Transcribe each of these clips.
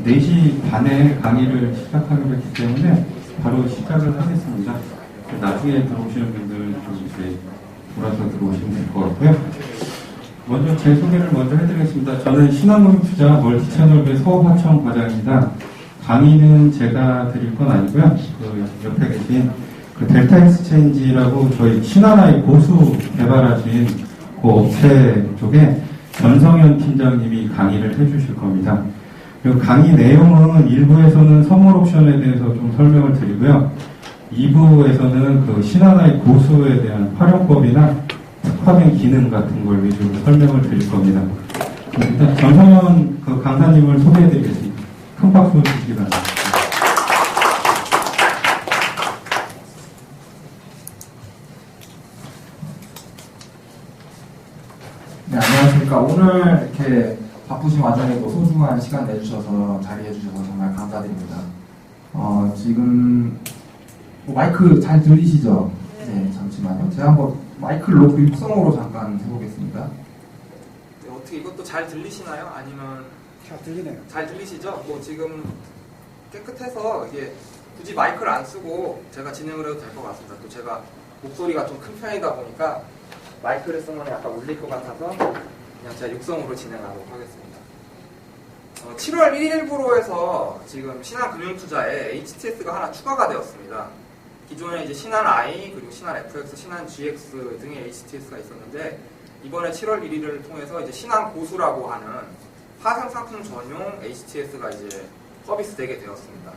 4시 반에 강의를 시작하기로 했기 때문에 바로 시작을 하겠습니다. 나중에 들어오시는 분들 좀 이제 돌아서 들어오시면 될 것 같고요. 먼저 제 소개를 먼저 해드리겠습니다. 저는 신한금융투자 멀티채널부의 서화청 과장입니다. 강의는 제가 드릴 건 아니고요. 그 옆에 계신 그 델타 익스체인지라고 저희 신한아이 보수 개발하신 그 업체 쪽에 전성현 팀장님이 강의를 해주실 겁니다. 그리고 강의 내용은 1부에서는 선물 옵션에 대해서 좀 설명을 드리고요. 2부에서는 그 신한아이 보수에 대한 활용법이나 특화된 기능 같은 걸 위주로 설명을 드릴 겁니다. 일단 전성현 그 강사님을 소개해드리겠습니다. 큰 박수 주시기 바랍니다. 네, 안녕하십니까. 오늘 이렇게 바쁘신 와중에도 소중한 시간 내주셔서 자리해주셔서 정말 감사드립니다. 지금 마이크 잘 들리시죠? 네, 잠시만요. 제가 한번 마이크 로그 육성으로 잠깐 해보겠습니다. 네, 어떻게 이것도 잘 들리시나요? 아니면 잘 들리네요. 잘 들리시죠? 뭐 지금 깨끗해서 이게 굳이 마이크를 안 쓰고 제가 진행을 해도 될 것 같습니다. 또 제가 목소리가 좀 큰 편이다 보니까 마이크를 쓰면 약간 울릴 것 같아서 그냥 제가 육성으로 진행하도록 하겠습니다. 7월 1일부로 해서 지금 신한금융투자에 HTS가 하나 추가가 되었습니다. 기존에 이제 신한I 그리고 신한FX, 신한GX 등의 HTS가 있었는데 이번에 7월 1일을 통해서 이제 신한고수라고 하는 파생 상품 전용 HTS가 이제 서비스되게 되었습니다.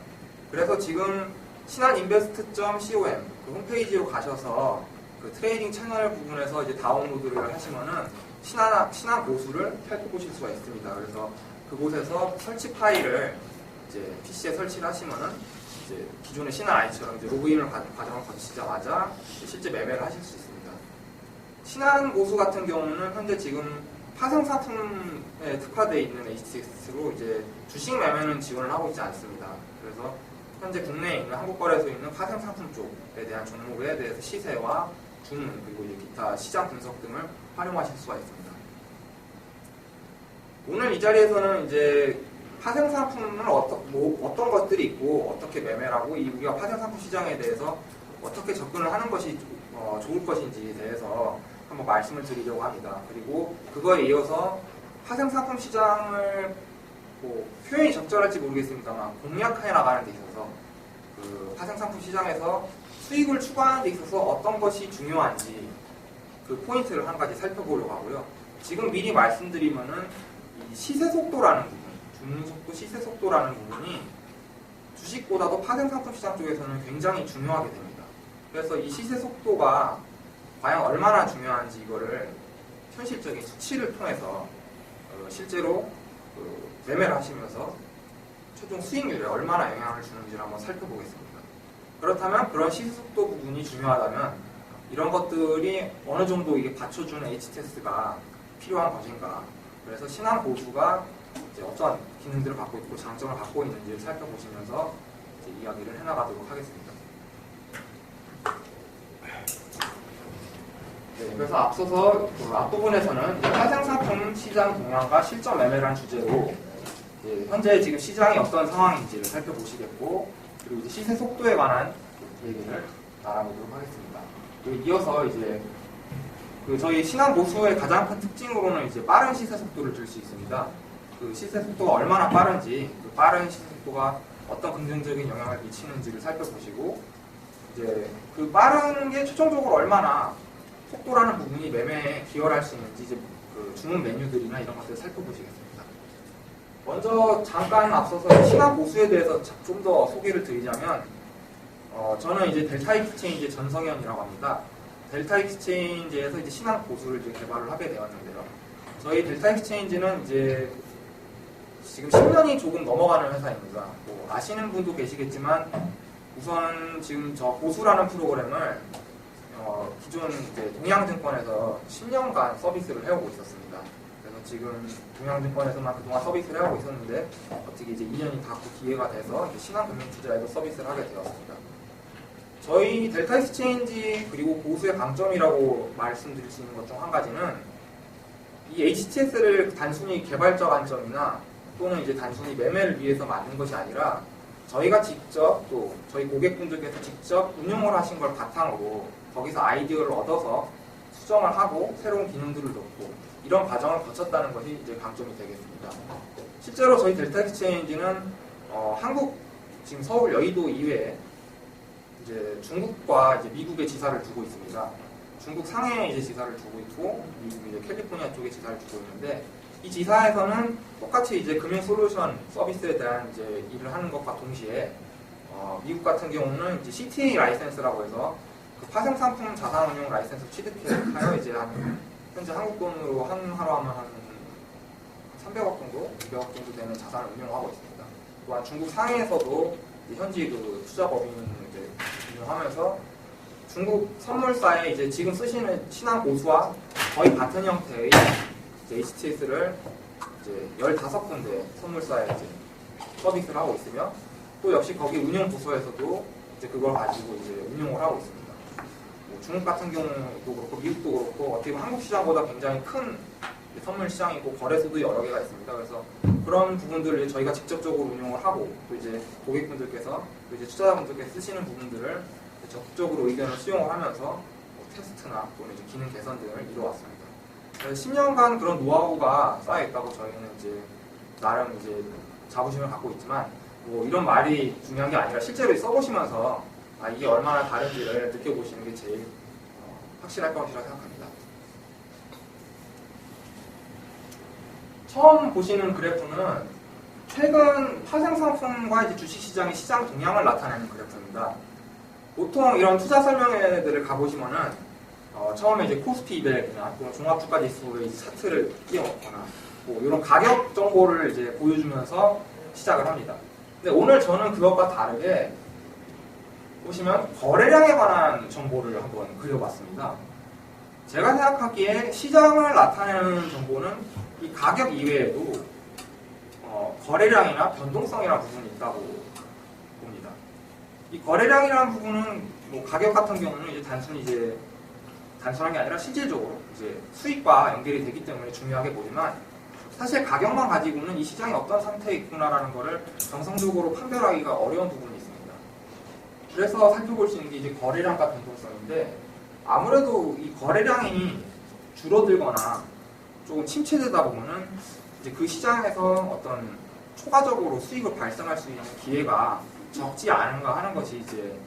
그래서 지금 신한인베스트.com 그 홈페이지로 가셔서 그 트레이딩 채널 부분에서 이제 다운로드를 하시면은 신한고수를 살펴보실 수가 있습니다. 그래서 그곳에서 설치 파일을 이제 PC에 설치를 하시면은 이제 기존의 신한I처럼 이제 로그인을 과정을 거치자마자 실제 매매를 하실 수 있습니다. 신한고수 같은 경우는 현재 지금 파생 상품에 특화되어 있는 HTS로 이제 주식 매매는 지원을 하고 있지 않습니다. 그래서 현재 국내에 있는 한국거래소에 있는 파생 상품 쪽에 대한 종목에 대해서 시세와 주문 그리고 이제 기타 시장 분석 등을 활용하실 수가 있습니다. 오늘 이 자리에서는 이제 파생 상품은 어떤 것들이 있고 어떻게 매매를 하고 우리가 파생 상품 시장에 대해서 어떻게 접근을 하는 것이 좋을 것인지에 대해서 한번 말씀을 드리려고 합니다. 그리고 그거에 이어서 파생 상품 시장을 표현이 적절할지 모르겠습니다만 공략해 나가는 데 있어서 그 파생 상품 시장에서 수익을 추구하는 데 있어서 어떤 것이 중요한지 그 포인트를 한 가지 살펴보려고 하고요. 지금 미리 말씀드리면은 이 시세 속도라는 부분, 주문 속도, 시세 속도라는 부분이 주식보다도 파생 상품 시장 쪽에서는 굉장히 중요하게 됩니다. 그래서 이 시세 속도가 과연 얼마나 중요한지 이거를 현실적인 수치를 통해서 실제로 매매를 하시면서 최종 수익률에 얼마나 영향을 주는지를 한번 살펴보겠습니다. 그렇다면 그런 시세 속도 부분이 중요하다면 이런 것들이 어느 정도 이게 받쳐주는 HTS가 필요한 것인가. 그래서 신한고수가 이제 어떠한 기능들을 갖고 있고 장점을 갖고 있는지를 살펴보시면서 이제 이야기를 해나가도록 하겠습니다. 네, 그래서 앞서서 그 앞부분에서는 파생 상품 시장 동향과 실전 매매라는 주제로 현재 지금 시장이 어떤 상황인지를 살펴보시겠고 그리고 이제 시세 속도에 관한 얘기를 알아보도록 하겠습니다. 그리고 이어서 이제 저희 신한고수의 가장 큰 특징으로는 이제 빠른 시세 속도를 줄 수 있습니다. 그 시세 속도가 얼마나 빠른지, 그 빠른 시세 속도가 어떤 긍정적인 영향을 미치는지를 살펴보시고, 이제 그 빠른 게 최종적으로 얼마나 속도라는 부분이 매매에 기여를 할 수 있는지 이제 그 주문 메뉴들이나 이런 것들을 살펴보시겠습니다. 먼저 잠깐 앞서서 신한고수에 대해서 좀 더 소개를 드리자면, 저는 이제 델타 익스체인지 전성현이라고 합니다. 델타 익스체인지에서 이제 신한고수를 이제 개발을 하게 되었는데요. 저희 델타 익스체인지는 이제 지금 10년이 조금 넘어가는 회사입니다. 아시는 분도 계시겠지만 우선 지금 저 고수라는 프로그램을 기존 이제 동양증권에서 10년간 서비스를 해오고 있었습니다. 그래서 지금 동양증권에서만 그동안 서비스를 해오고 있었는데 어떻게 이제 2년이 닿고 기회가 돼서 신한금융투자에도 서비스를 하게 되었습니다. 저희 델타 익스체인지 그리고 고수의 강점이라고 말씀드릴 수 있는 것 중 한 가지는 이 HTS를 단순히 개발자 관점이나 또는 이제 단순히 매매를 위해서 만든 것이 아니라 저희가 직접 또 저희 고객분들께서 직접 운용을 하신 걸 바탕으로 거기서 아이디어를 얻어서 수정을 하고 새로운 기능들을 넣고 이런 과정을 거쳤다는 것이 이제 강점이 되겠습니다. 실제로 저희 델타 익스체인지는 한국 지금 서울 여의도 이외에 이제 중국과 이제 미국에 지사를 두고 있습니다. 중국 상해에 이제 지사를 두고 있고 미국 이제 캘리포니아 쪽에 지사를 두고 있는데 이 지사에서는 똑같이 이제 금융 솔루션 서비스에 대한 이제 일을 하는 것과 동시에 미국 같은 경우는 이제 CTA 라이센스라고 해서 그 파생 상품 자산운용 라이센스 취득하여 이제 현재 한국 돈으로 하루 하면 한 300억 정도, 200억 정도 되는 자산을 운용하고 있습니다. 또한 중국 상해에서도 현지 그 투자법인을 이제 운용하면서 중국 선물사에 이제 지금 쓰시는 신한 고수와 거의 같은 형태의 HTS를 이제 15군데 선물사에 이제 서비스를 하고 있으며 또 역시 거기 운영 부서에서도 이제 그걸 가지고 이제 운용을 하고 있습니다. 뭐 중국 같은 경우도 그렇고 미국도 그렇고 어떻게 보면 한국 시장보다 굉장히 큰 선물 시장이고 거래소도 여러 개가 있습니다. 그래서 그런 부분들을 저희가 직접적으로 운용을 하고 또 이제 고객분들께서 또 이제 투자자분들께서 쓰시는 부분들을 적극적으로 의견을 수용을 하면서 뭐 테스트나 또는 이제 기능 개선 등을 이루어왔습니다. 10년간 그런 노하우가 쌓여 있다고 저희는 이제 나름 이제 자부심을 갖고 있지만 뭐 이런 말이 중요한 게 아니라 실제로 써보시면서 이게 얼마나 다른지를 느껴보시는 게 제일 확실할 것이라고 생각합니다. 처음 보시는 그래프는 최근 파생 상품과 이제 주식시장의 시장 동향을 나타내는 그래프입니다. 보통 이런 투자 설명회들을 가보시면은 처음에 이제 코스피 200이나 또는 종합주가지수의 차트를 띄워놓거나 뭐 이런 가격 정보를 이제 보여주면서 시작을 합니다. 근데 오늘 저는 그것과 다르게 보시면 거래량에 관한 정보를 한번 그려봤습니다. 제가 생각하기에 시장을 나타내는 정보는 이 가격 이외에도 거래량이나 변동성이라는 부분이 있다고 봅니다. 이 거래량이라는 부분은 뭐 가격 같은 경우는 이제 단순한 게 아니라 실질적으로 이제 수익과 연결이 되기 때문에 중요하게 보지만 사실 가격만 가지고는 이 시장이 어떤 상태에 있구나라는 것을 정성적으로 판별하기가 어려운 부분이 있습니다. 그래서 살펴볼 수 있는 게 이제 거래량과 변동성인데 아무래도 이 거래량이 줄어들거나 조금 침체되다 보면은 이제 그 시장에서 어떤 초과적으로 수익을 발생할 수 있는 기회가 적지 않은가 하는 것이 이제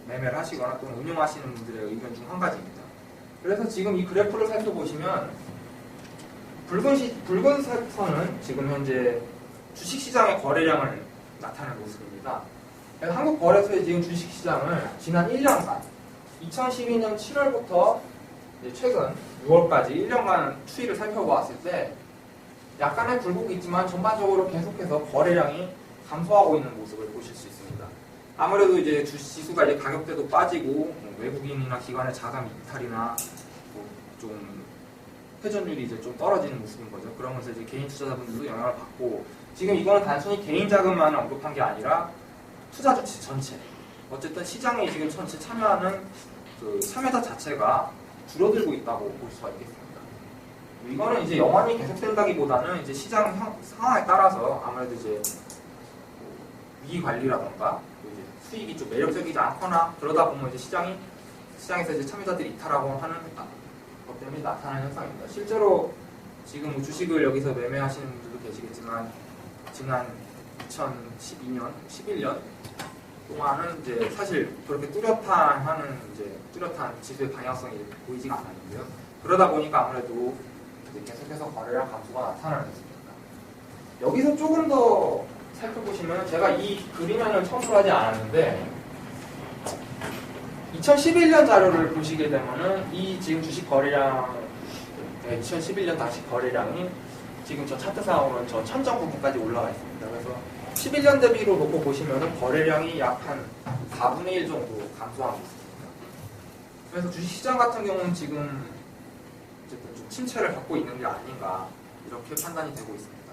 매매를 하시거나 또는 운영하시는 분들의 의견 중 한 가지입니다. 그래서 지금 이 그래프를 살펴보시면 붉은색 선은 지금 현재 주식시장의 거래량을 나타내는 모습입니다. 그래서 한국거래소의 지금 주식시장을 지난 1년간 2012년 7월부터 최근 6월까지 1년간 추이를 살펴보았을 때 약간의 굴곡이 있지만 전반적으로 계속해서 거래량이 감소하고 있는 모습을 보실 수 있습니다. 아무래도 이제 주지수가 이제 가격대도 빠지고 뭐 외국인이나 기관의 자금 이탈이나 좀 회전율이 이제 좀 떨어지는 모습인 거죠. 그러면서 이제 개인 투자자분들도 영향을 받고 지금 이거는 단순히 개인 자금만 언급한 게 아니라 투자 주체 전체 어쨌든 시장에 지금 전체 참여하는 그 참여자 자체가 줄어들고 있다고 볼 수가 있겠습니다. 이거는 이제 영원히 계속된다기보다는 이제 시장 상황에 따라서 아무래도 이제 위기 관리라던가 수익이 좀 매력적이지 않거나 그러다 보면 이제 시장에서 이제 참여자들이 이탈하고 하는 것 때문에 나타나는 현상입니다. 실제로 지금 주식을 여기서 매매하시는 분들도 계시겠지만 지난 2012년, 11년 동안은 이제 사실 그렇게 뚜렷한 지수의 방향성이 보이지가 않았는데요. 그러다 보니까 아무래도 이제 계속해서 거래량 감소가 나타나는 것입니다. 여기서 조금 더 살펴보시면 제가 이 그림에는 첨부하지 않았는데 2011년 자료를 보시게 되면은 이 지금 주식 거래량 2011년 다시 거래량이 지금 저 차트상으로는 저 천정 부분까지 올라가 있습니다. 그래서 11년 대비로 놓고 보시면은 거래량이 약 한 4분의 1 정도 감소하고 있습니다. 그래서 주식시장 같은 경우는 지금 어쨌든 좀 침체를 갖고 있는 게 아닌가 이렇게 판단이 되고 있습니다.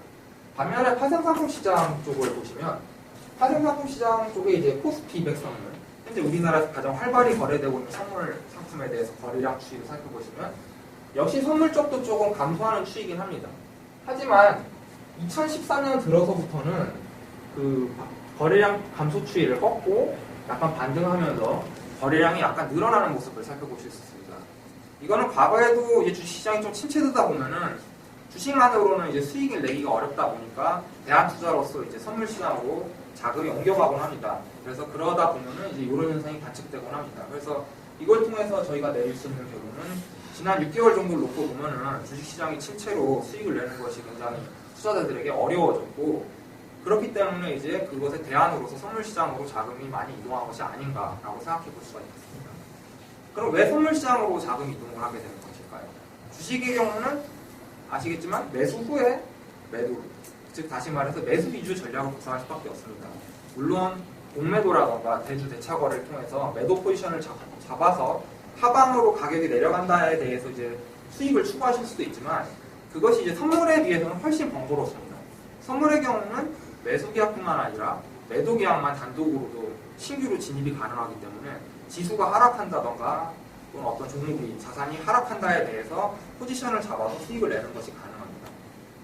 반면에 파생상품 시장 쪽을 보시면 파생상품 시장 쪽에 이제 코스피 200 선물 현재 우리나라에서 가장 활발히 거래되고 있는 선물 상품에 대해서 거래량 추이를 살펴보시면 역시 선물 쪽도 조금 감소하는 추이긴 합니다. 하지만 2014년 들어서부터는 그 거래량 감소 추이를 꺾고 약간 반등하면서 거래량이 약간 늘어나는 모습을 살펴보실 수 있습니다. 이거는 과거에도 이제 주식시장이 좀 침체되다 보면은 주식만으로는 이제 수익을 내기가 어렵다 보니까 대안 투자로서 이제 선물 시장으로 자금이 옮겨가곤 합니다. 그래서 그러다 보면은 이제 이런 현상이 관측되곤 합니다. 그래서 이걸 통해서 저희가 내릴 수 있는 결론은 지난 6개월 정도를 놓고 보면은 주식시장이 침체로 수익을 내는 것이 굉장히 투자자들에게 어려워졌고, 그렇기 때문에 이제 그것의 대안으로서 선물시장으로 자금이 많이 이동한 것이 아닌가라고 생각해 볼 수가 있겠습니다. 그럼 왜 선물시장으로 자금이 이동을 하게 되는 것일까요? 주식의 경우는 아시겠지만 매수 후에 매도, 즉 다시 말해서 매수 위주 전략을 구사할 수밖에 없습니다. 물론 공매도라던가 대주 대차 거래를 통해서 매도 포지션을 잡아서 하방으로 가격이 내려간다에 대해서 이제 수익을 추구하실 수도 있지만, 그것이 이제 선물에 비해서는 훨씬 번거롭습니다. 선물의 경우는 매수 계약뿐만 아니라 매도 계약만 단독으로도 신규로 진입이 가능하기 때문에 지수가 하락한다던가 또는 어떤 종목이 자산이 하락한다에 대해서 포지션을 잡아서 수익을 내는 것이 가능합니다.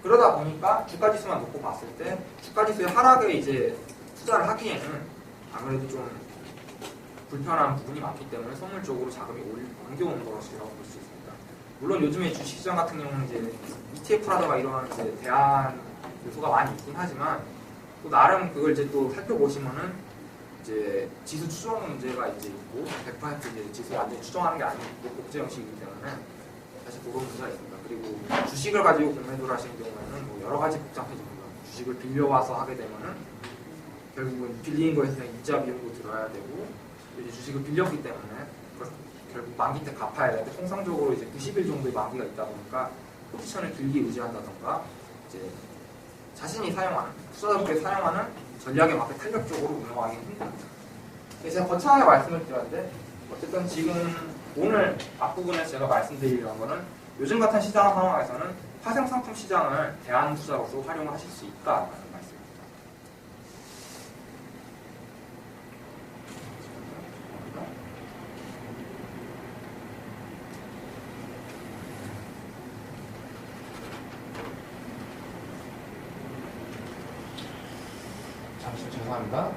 그러다 보니까 주가지수만 놓고 봤을 때 주가지수의 하락에 이제 투자를 하기에는 아무래도 좀 불편한 부분이 많기 때문에 선물 쪽으로 자금이 옮겨오는 것이라고 볼 수 있습니다. 물론 요즘에 주식시장 같은 경우는 이제 ETF라든가 이런 이제 대안 요소가 많이 있긴 하지만, 또 나름 그걸 이제 또 살펴보시면은 이제 지수 추정 문제가 이제 있고 100% 이제 지수 완전히 추정하는 게 아니고 국제 형식이기 때문에 사실 그런 문제가 있습니다. 그리고 주식을 가지고 공매도를 하시는 경우에는 뭐 여러 가지 복잡해집니다. 주식을 빌려와서 하게 되면은 결국은 빌린 거에 대한 이자 비용도 들어야 되고, 이제 주식을 빌렸기 때문에 결국 만기 때 갚아야 되는데 통상적으로 이제 90일 정도의 만기가 있다 보니까 포지션을 길게 유지한다던가 이제 자신이 사용하는, 투자자들이 사용하는 전략에 맞게 탄력적으로 운영하기는 힘듭니다. 제가 거창하게 말씀을 드렸는데, 어쨌든 지금 오늘 앞부분에서 제가 말씀드리려는 거는 요즘 같은 시장 상황에서는 파생상품 시장을 대안 투자로서 활용을 하실 수 있다라는 말씀입니다. 잠시 죄송합니다.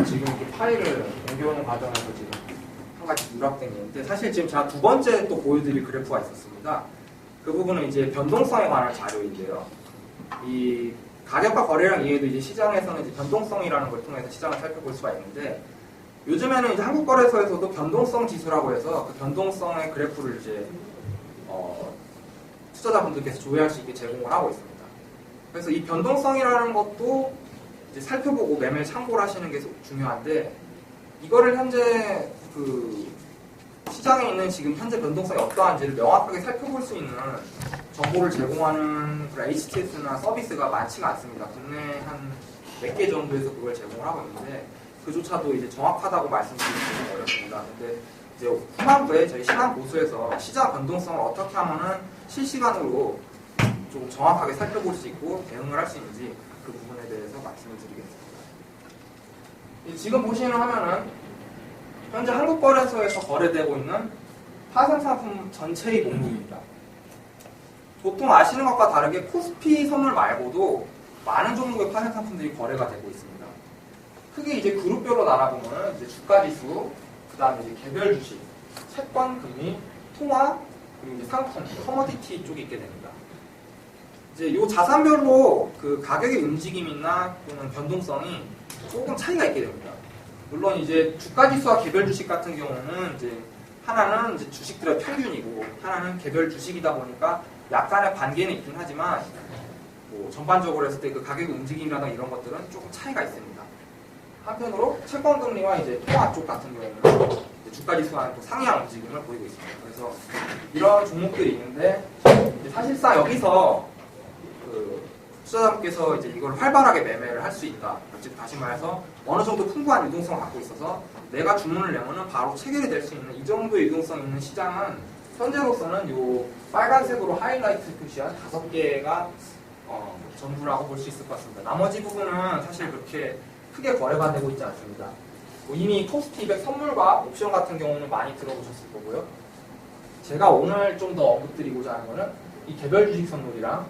지금 이렇게 파일을 옮겨오는 과정에서 지금 한 가지 누락된 게 있는데, 사실 지금 제가 두 번째 또 보여드릴 그래프가 있었습니다. 그 부분은 이제 변동성에 관한 자료인데요. 이 가격과 거래량 이외에도 이제 시장에서는 이제 변동성이라는 걸 통해서 시장을 살펴볼 수가 있는데, 요즘에는 이제 한국거래소에서도 변동성 지수라고 해서 그 변동성의 그래프를 이제 투자자분들께서 조회할 수 있게 제공을 하고 있습니다. 그래서 이 변동성이라는 것도 이제 살펴보고 매매에 참고를 하시는 게 중요한데, 이거를 현재 그 시장에 있는 지금 현재 변동성이 어떠한지를 명확하게 살펴볼 수 있는 정보를 제공하는 그런 HTS나 서비스가 많지가 않습니다. 국내 한 몇 개 정도에서 그걸 제공을 하고 있는데, 그조차도 이제 정확하다고 말씀드리기는 어렵습니다. 근데 이제 후반부에 저희 신한보수에서 시장 변동성을 어떻게 하면은 실시간으로 좀 정확하게 살펴볼 수 있고 대응을 할 수 있는지 그 부분에 대해서 말씀을 드리겠습니다. 지금 보시는 화면은 현재 한국거래소에서 거래되고 있는 파생상품 전체의 목록입니다. 보통 아시는 것과 다르게 코스피 선물 말고도 많은 종목의 파생상품들이 거래가 되고 있습니다. 크게 이제 그룹별로 나눠보면 이제 주가지수, 그 다음에 이제 개별 주식, 채권, 금리, 통화, 그리고 이제 상품, 커머디티 쪽이 있게 됩니다. 이제 이 자산별로 그 가격의 움직임이나 또는 변동성이 조금 차이가 있게 됩니다. 물론 이제 주가지수와 개별 주식 같은 경우는 이제 하나는 이제 주식들의 평균이고 하나는 개별 주식이다 보니까 약간의 관계는 있긴 하지만 뭐 전반적으로 했을 때 그 가격의 움직임이라든가 이런 것들은 조금 차이가 있습니다. 한편으로 채권금리와 이제 통화 쪽 같은 경우는 이제 주가지수와는 또 상향 움직임을 보이고 있습니다. 그래서 이런 종목들이 있는데 이제 사실상 여기서 그 투자자분께서 이제 이걸 활발하게 매매를 할 수 있다. 즉 다시 말해서 어느 정도 풍부한 유동성을 갖고 있어서 내가 주문을 내면은 바로 체결이 될 수 있는 이 정도의 유동성 있는 시장은 현재로서는 요 빨간색으로 하이라이트 표시한 5개가 전부라고 볼 수 있을 것 같습니다. 나머지 부분은 사실 그렇게 크게 거래가 되고 있지 않습니다. 이미 코스피 200 선물과 옵션 같은 경우는 많이 들어보셨을 거고요. 제가 오늘 좀 더 언급드리고자 하는 거는 이 개별 주식 선물이랑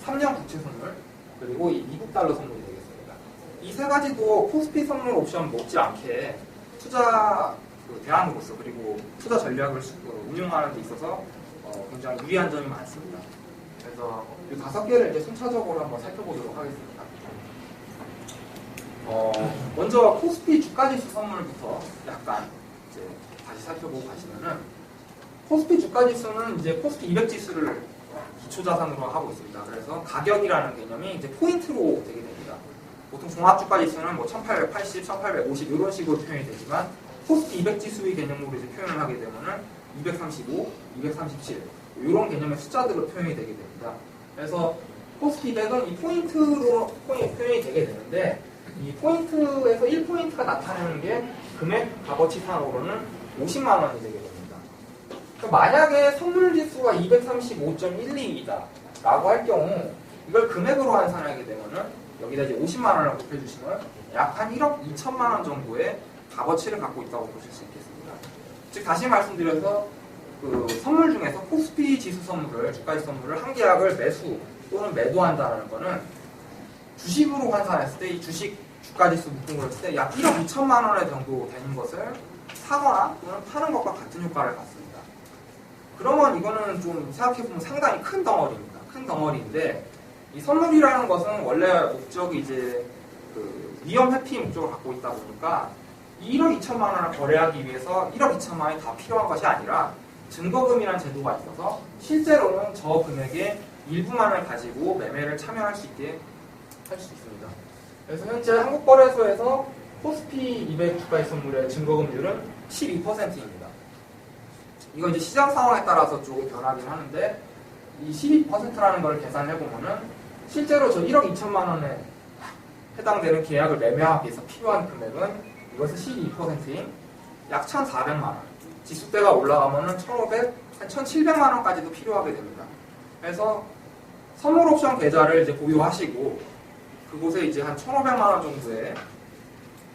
3년 국채 선물 그리고 이 미국 달러 선물이 되겠습니다. 이 세 가지도 코스피 선물 옵션 못지않게 투자 대안으로서 그리고 투자 전략을 운용하는 데 있어서 굉장히 유리한 점이 많습니다. 그래서 이 5개를 이제 순차적으로 한번 살펴보도록 하겠습니다. 먼저 코스피 주가지수 선물부터 약간 이제 다시 살펴보고 가시면은 코스피 주가지수는 이제 코스피 200 지수를 기초자산으로 하고 있습니다. 그래서 가격이라는 개념이 이제 포인트로 되게 됩니다. 보통 종합주가지수는 뭐 1880, 1850 이런 식으로 표현이 되지만 코스피 200 지수의 개념으로 이제 표현을 하게 되면은 235, 237 이런 개념의 숫자들로 표현이 되게 됩니다. 그래서 코스피 200은 이 포인트로 표현이 되게 되는데 이 포인트에서 1포인트가 나타내는 게 금액 값어치상으로는 50만 원이 되게 됩니다. 그러니까 만약에 선물지수가 235.12이다 라고 할 경우 이걸 금액으로 환산하게 되면은 여기다 이제 50만 원을 곱해주시면 약 한 1억 2천만 원 정도의 값어치를 갖고 있다고 보실 수 있겠습니다. 즉 다시 말씀드려서 그 선물 중에서 코스피 지수 선물을 주가지수 선물을 한 계약을 매수 또는 매도한다는 거는 주식으로 환산했을 때 이 주식 주가지수 묶음으로 했을 때 약 1억 2천만 원 정도 되는 것을 사거나 또는 파는 것과 같은 효과를 갖습니다. 그러면 이거는 좀 생각해보면 상당히 큰 덩어리입니다. 큰 덩어리인데 이 선물이라는 것은 원래 목적이 이제 그 위험 회피 목적을 갖고 있다 보니까 1억 2천만 원을 거래하기 위해서 1억 2천만 원이 다 필요한 것이 아니라 증거금이라는 제도가 있어서 실제로는 저 금액의 일부만을 가지고 매매를 참여할 수 있게 할 수 있습니다. 그래서 현재 한국거래소에서 코스피 200 주가지수 선물의 증거금률은 12%입니다. 이건 이제 시장 상황에 따라서 조금 변하긴 하는데 이 12%라는 걸 계산해보면은 실제로 저 1억 2천만 원에 해당되는 계약을 매매하기 위해서 필요한 금액은 이것은 12%인 약 1,400만 원. 지수대가 올라가면은 1,500, 한 1,700만 원까지도 필요하게 됩니다. 그래서 선물 옵션 계좌를 이제 보유하시고 그곳에 이제 한 1,500만 원 정도의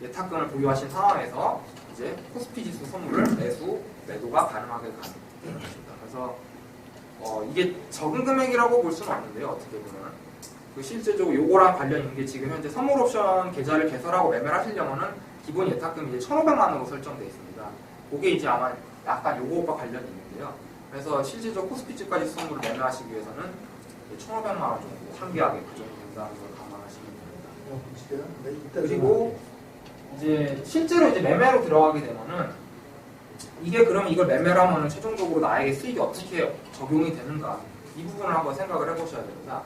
예탁금을 보유하신 상황에서 이제 코스피 지수 선물을 매수, 매도가 가능하게 되는 것입니다. 그래서 이게 적은 금액이라고 볼 수는 없는데요. 어떻게 보면 그 실제적으로 요거랑 관련 있는 게 지금 현재 선물 옵션 계좌를 개설하고 매매를 하시려면은 기본 예탁금이 이제 1,500만 원으로 설정되어 있습니다. 그게 이제 아마 약간 요거와 관련이 있는데요. 그래서 실질적으로 코스피 주가지수 선물을 매매하시기 위해서는 1,500만 원 정도 상비하게 그 정도 된다는 걸 감안하시면 됩니다. 그리고 이제 실제로 이제 매매로 들어가게 되면은 이게 그러면 이걸 매매를 하면은 최종적으로 나에게 수익이 어떻게 적용이 되는가 이 부분을 한번 생각을 해보셔야 됩니다.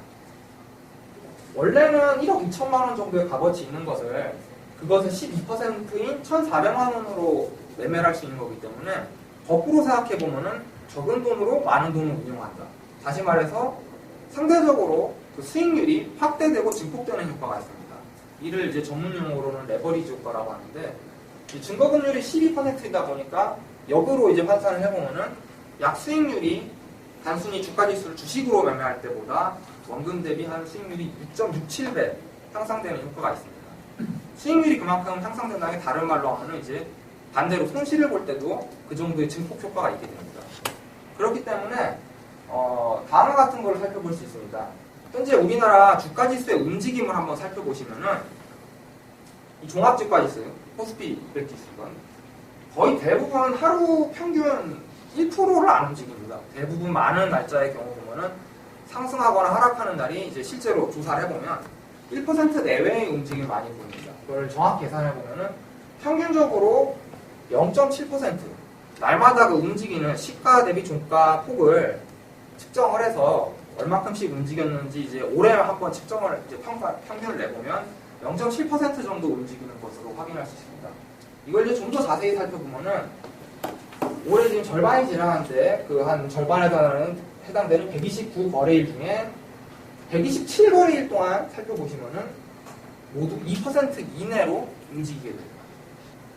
원래는 1억 2천만 원 정도의 값어치 있는 것을 그것의 12%인 1,400만 원으로 매매를 할 수 있는 거기 때문에 거꾸로 생각해보면은 적은 돈으로 많은 돈을 운용한다. 다시 말해서 상대적으로 그 수익률이 확대되고 증폭되는 효과가 있습니다. 이를 이제 전문 용어로는 레버리지 효과라고 하는데 이 증거금률이 12%이다 보니까 역으로 이제 환산을 해보면은 약 수익률이 단순히 주가지수를 주식으로 매매할 때보다 원금 대비 한 수익률이 6.67배 향상되는 효과가 있습니다. 수익률이 그만큼 향상된다는 게 다른 말로 하면은 이제 반대로 손실을 볼 때도 그 정도의 증폭 효과가 있게 됩니다. 그렇기 때문에 다음과 같은 걸 살펴볼 수 있습니다. 현재 우리나라 주가지수의 움직임을 한번 살펴보시면은 이 종합주가지수, 코스피 200 지수는 거의 대부분 하루 평균 1%를 안 움직입니다. 대부분 많은 날짜의 경우 보면은 상승하거나 하락하는 날이 이제 실제로 조사를 해보면 1% 내외의 움직임을 많이 보입니다. 그걸 정확히 계산해보면은 평균적으로 0.7% 날마다 그 움직이는 시가 대비 종가 폭을 측정을 해서 얼마큼씩 움직였는지 이제 올해 한번 측정을 이제 평균을 내보면 0.7% 정도 움직이는 것으로 확인할 수 있습니다. 이걸 이제 좀 더 자세히 살펴보면은 올해 지금 절반이 지나는데 그 한 절반에 해당되는 129거래일 중에 127거래일 동안 살펴보시면은 모두 2% 이내로 움직이게 됩니다.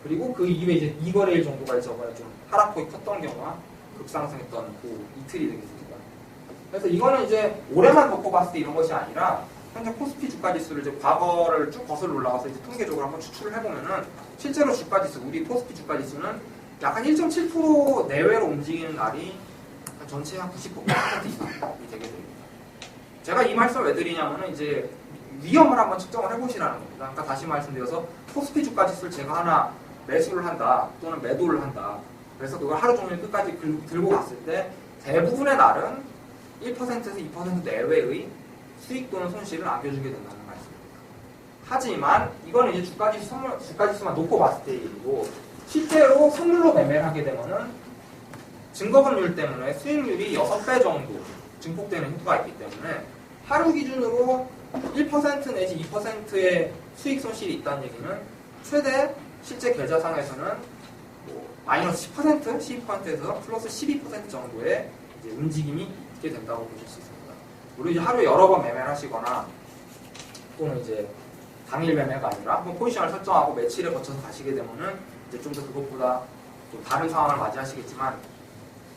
그리고 그 이후에 이제 2거래일 정도가 저번에 좀 하락폭이 컸던 경우와 급상승했던 그 이틀이 되겠습니다. 그래서 이거는 이제 올해만 놓고 봤을 때 이런 것이 아니라 현재 코스피 주가지수를 이제 과거를 쭉 거슬러 올라가서 이제 통계적으로 한번 추출을 해보면은 실제로 주가지수, 우리 코스피 주가지수는 약간 1.7% 내외로 움직이는 날이 전체의 한 90% 이상이 되게 됩니다. 제가 이 말씀을 왜 드리냐면은 이제 위험을 한번 측정을 해보시라는 겁니다. 그러니까 다시 말씀드려서 코스피 주가지수를 제가 하나 매수를 한다 또는 매도를 한다. 그래서 그걸 하루 종일 끝까지 들고 갔을 때 대부분의 날은 1%에서 2% 내외의 수익 또는 손실을 안겨주게 된다는 말씀입니다. 하지만 이거는 이제 주가지수만 놓고 봤을 때 일이고 실제로 선물로 매매를 하게 되면은 증거금률 때문에 수익률이 6배 정도 증폭되는 효과가 있기 때문에 하루 기준으로 1% 내지 2%의 수익 손실이 있다는 얘기는 최대 실제 계좌상에서는 마이너스 10%, 12%에서 플러스 12% 정도의 이제 움직임이 있게 된다고 보실 수 있습니다. 물론 이제 하루에 여러 번 매매를 하시거나 또는 이제 당일 매매가 아니라 한번 포지션을 설정하고 며칠에 거쳐서 가시게 되면은 이제 좀 더 그것보다 좀 다른 상황을 맞이하시겠지만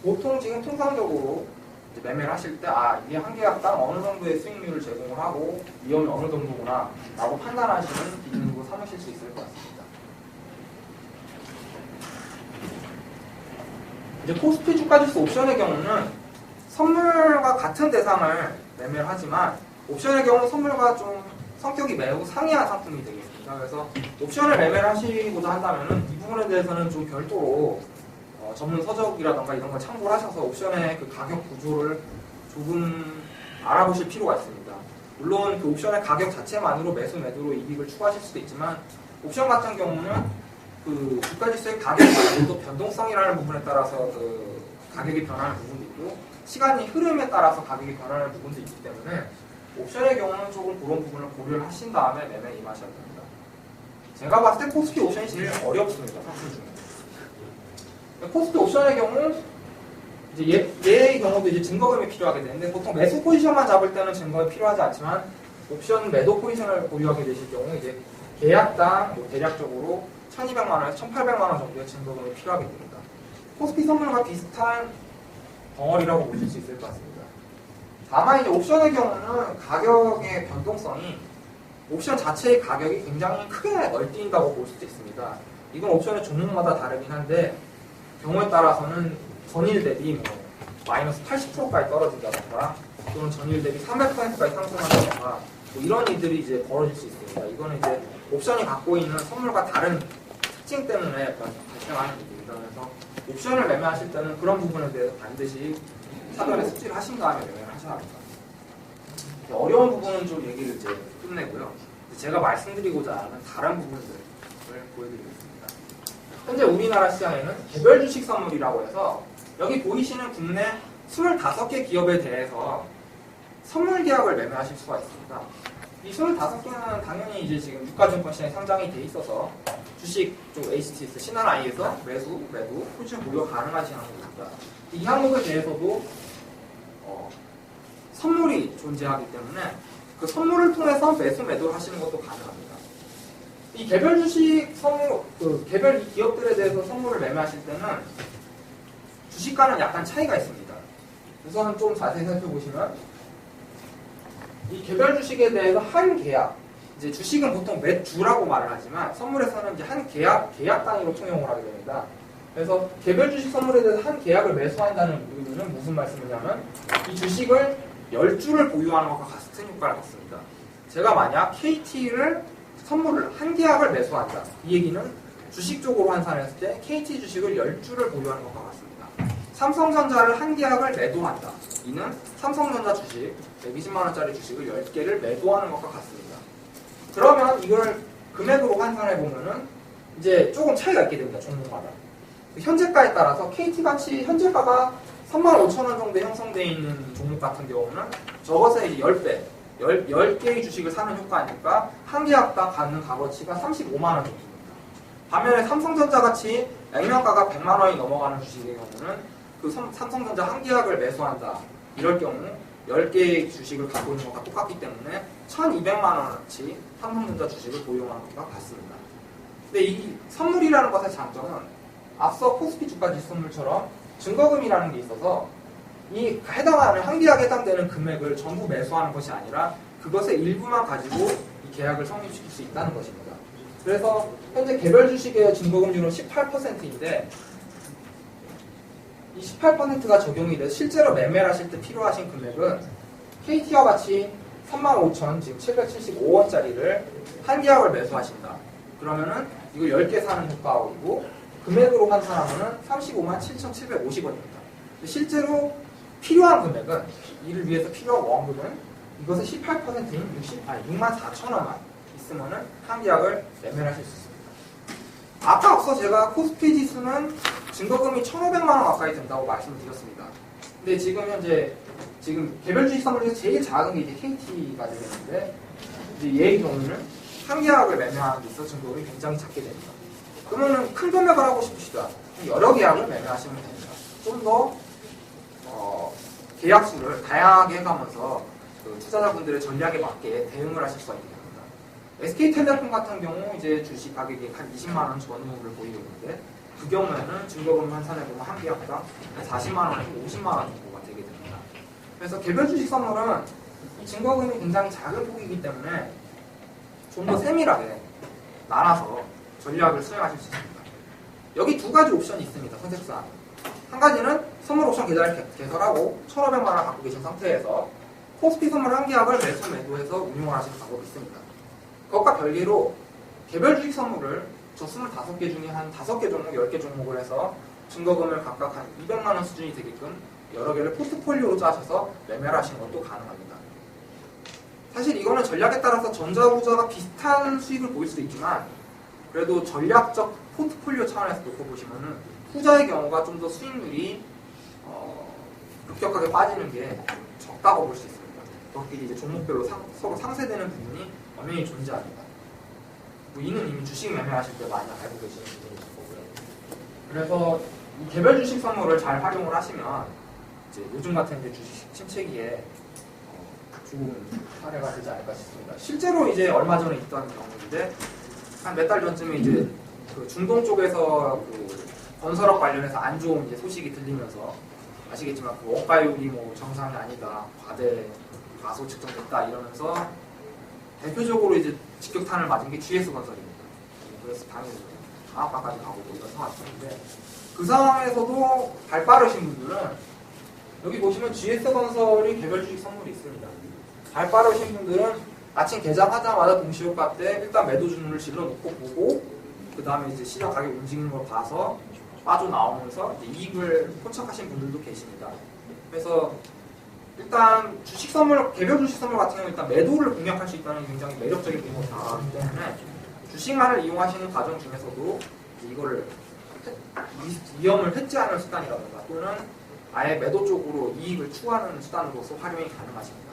보통 지금 통상적으로 이제 매매를 하실 때 이게 한 계약당 어느 정도의 수익률을 제공을 하고 위험이 어느 정도구나 라고 판단하시는 기준으로 삼으실 수 있을 것 같습니다. 이제 코스피 주가지수 옵션의 경우는 선물과 같은 대상을 매매를 하지만 옵션의 경우는 선물과 좀 성격이 매우 상이한 상품이 되겠습니다. 그래서 옵션을 매매를 하시고자 한다면 이 부분에 대해서는 좀 별도로 전문 서적이라던가 이런 걸 참고를 하셔서 옵션의 그 가격 구조를 조금 알아보실 필요가 있습니다. 물론 그 옵션의 가격 자체만으로 매수 매도로 이익을 추구하실 수도 있지만 옵션 같은 경우는 그 주가지수의 가격 말고도 변동성이라는 부분에 따라서 그 가격이 변하는 부분도 있고 시간이 흐름에 따라서 가격이 변하는 부분도 있기 때문에 옵션의 경우는 조금 그런 부분을 고려를 하신 다음에 매매에 임하셔야 됩니다. 제가 봤을 때 코스피 옵션이 제일 어렵습니다. 상품 중에. 코스피 옵션의 경우 이제 얘의 경우도 이제 증거금이 필요하게 되는데 보통 매수 포지션만 잡을 때는 증거금이 필요하지 않지만 옵션 매도 포지션을 보유하게 되실 경우 이제 계약당 대략적으로 1,200만 원에서 1,800만 원 정도의 증거금이 필요하게 됩니다. 코스피 선물과 비슷한 덩어리라고 보실 수 있을 것 같습니다. 다만 이제 옵션의 경우는 가격의 변동성이 옵션 자체의 가격이 굉장히 크게 널뛰는다고 볼 수도 있습니다. 이건 옵션의 종목마다 다르긴 한데 경우에 따라서는 전일 대비 마이너스 80%까지 떨어진다던가 또는 전일 대비 300%까지 상승한다던가 이런 일들이 이제 벌어질 수 있습니다. 이거는 이제 옵션이 갖고 있는 선물과 다른 특징 때문에 발생하는 일입니다. 그래서 옵션을 매매하실 때는 그런 부분에 대해서 반드시 사전에 숙지를 하신 다음에 매매를 하셔야 합니다. 어려운 부분은 좀 얘기를 이제 끝내고요. 제가 말씀드리고자 하는 다른 부분들을 보여드리겠습니다. 현재 우리나라 시장에는 개별 주식 선물이라고 해서 여기 보이시는 국내 25개 기업에 대해서 선물 계약을 매매하실 수가 있습니다. 이 25개는 당연히 이제 지금 유가증권 시장에 상장이 돼 있어서 주식 쪽 HTS 신한I에서 매수, 매도, 포지션 보유 가능하신 항목입니다. 이 항목에 대해서도 선물이 존재하기 때문에 그 선물을 통해서 매수, 매도를 하시는 것도 가능합니다. 이 개별 주식 선물, 개별 기업들에 대해서 선물을 매매하실 때는 주식과는 약간 차이가 있습니다. 우선 좀 자세히 살펴보시면 이 개별 주식에 대해서 한 계약, 이제 주식은 보통 몇 주라고 말을 하지만 선물에서는 이제 한 계약 단위로 통용을 하게 됩니다. 그래서 개별 주식 선물에 대해서 한 계약을 매수한다는 의미는 무슨 말씀이냐면 이 주식을 10주를 보유하는 것과 같은 효과를 갖습니다. 제가 만약 KT를 선물을 한 계약을 매수한다. 이 얘기는 주식 쪽으로 환산했을 때 KT 주식을 10주를 보유하는 것과 같습니다. 삼성전자를 한 계약을 매도한다. 이는 삼성전자 주식 120만원짜리 주식을 10개를 매도하는 것과 같습니다. 그러면 이걸 금액으로 환산해 보면은 이제 조금 차이가 있게 됩니다. 종목마다. 현재가에 따라서 KT 같이 현재가가 35,000원 정도에 형성되어 있는 종목 같은 경우는 저것의 이제 10배, 10개의 주식을 사는 효과니까 한 계약당 갖는 값어치가 35만 원 정도입니다. 반면에 삼성전자 같이 액면가가 100만 원이 넘어가는 주식의 경우는 그 삼성전자 한 계약을 매수한다. 이럴 경우 10개의 주식을 갖고 있는 것과 똑같기 때문에 1200만 원어치 삼성전자 주식을 보유하는 것과 같습니다. 근데 이 선물이라는 것의 장점은 앞서 코스피 주가지수 선물처럼 증거금이라는 게 있어서 이 해당하는 한 계약에 해당되는 금액을 전부 매수하는 것이 아니라 그것의 일부만 가지고 이 계약을 성립시킬 수 있다는 것입니다. 그래서 현재 개별 주식의 증거금률은 18%인데 이 18%가 적용이 돼 실제로 매매를 하실 때 필요하신 금액은 KT와 같이 35,000 지금 775원짜리를 한 계약을 매수하신다. 그러면은 이거 10개 사는 효과이고 금액으로 환산하면은 357,750원입니다. 실제로 필요한 금액은 이를 위해서 필요한 원금은 이것의 18%인 64,000원만 있으면은 한 계약을 매매를 하실 수 있습니다. 아까 앞서 제가 코스피 지수는 증거금이 1,500만 원 가까이 된다고 말씀드렸습니다. 근데 지금 현재 개별 주식 선물 중에서 제일 작은 게 이제 KT가 되겠는데 이제 얘의 경우는 한 계약을 매매하는 데 있어 증거금이 굉장히 작게 됩니다. 그러면은 큰 금액을 하고 싶으시다. 여러 계약을 매매하시면 됩니다. 좀 더 계약수를 다양하게 해가면서 그 투자자분들의 전략에 맞게 대응을 하실 수가 있는 겁니다. SK텔레콤 같은 경우 이제 주식 가격이 한 20만 원 전후를 보이고 있는데 그 경우에는 증거금 환산해보면 한 계약당 40만 원에서 50만 원 정도가 되게 됩니다. 그래서 개별 주식 선물은 이 증거금이 굉장히 작은 폭이기 때문에 좀 더 세밀하게 나눠서 전략을 수행하실 수 있습니다. 여기 두 가지 옵션이 있습니다. 선택사항. 한 가지는 선물 옵션 계좌를 개설하고 1,500만 원 갖고 계신 상태에서 코스피 선물 한 계약을 매도해서 운용을 하시는 방법이 있습니다. 그것과 별개로 개별 주식 선물을 저 25개 중에 한 5개 종목, 10개 종목을 해서 증거금을 각각 한 200만 원 수준이 되게끔 여러 개를 포트폴리오로 짜셔서 매매를 하시는 것도 가능합니다. 사실 이거는 전략에 따라서 전자후자가 비슷한 수익을 보일 수도 있지만 그래도 전략적 포트폴리오 차원에서 놓고 보시면은 후자의 경우가 좀 더 수익률이 급격하게 빠지는 게 적다고 볼 수 있습니다. 그것끼리 이제 종목별로 서로 상쇄되는 부분이 엄연히 존재합니다. 이는 이미 주식 매매하실 때 많이 알고 계시는 부분일 거고요. 그래서 이 개별 주식 선물을 잘 활용을 하시면 이제 요즘 같은 이제 주식 침체기에 좋은 사례가 되지 않을까 싶습니다. 실제로 이제 얼마 전에 있던 경우인데 한 몇 달 전쯤에 이제 그 중동 쪽에서 그 건설업 관련해서 안 좋은 이제 소식이 들리면서 아시겠지만 그 원가율이 뭐 정상이 아니다, 과대 과소 측정됐다 이러면서 대표적으로 이제 직격탄을 맞은 게 GS건설입니다. 그래서 당연히 장학금까지 가고 뭐 이런 상황이었는데 그 상황에서도 발 빠르신 분들은 여기 보시면 GS건설이 개별 주식 선물이 있습니다. 발 빠르신 분들은 아침 개장하자마자 동시효과 때 일단 매도 주문을 질러놓고 보고 그 다음에 이제 시장 가격 움직이는 걸 봐서 빠져나오면서 이제 이익을 포착하신 분들도 계십니다. 그래서 일단 주식 선물, 개별 주식 선물 같은 경우는 일단 매도를 공략할 수 있다는 게 굉장히 매력적인 부분이 다가가기 때문에 주식만을 이용하시는 과정 중에서도 이거를 위험을 해지하는 수단이라든가 또는 아예 매도 쪽으로 이익을 추구하는 수단으로서 활용이 가능하십니다.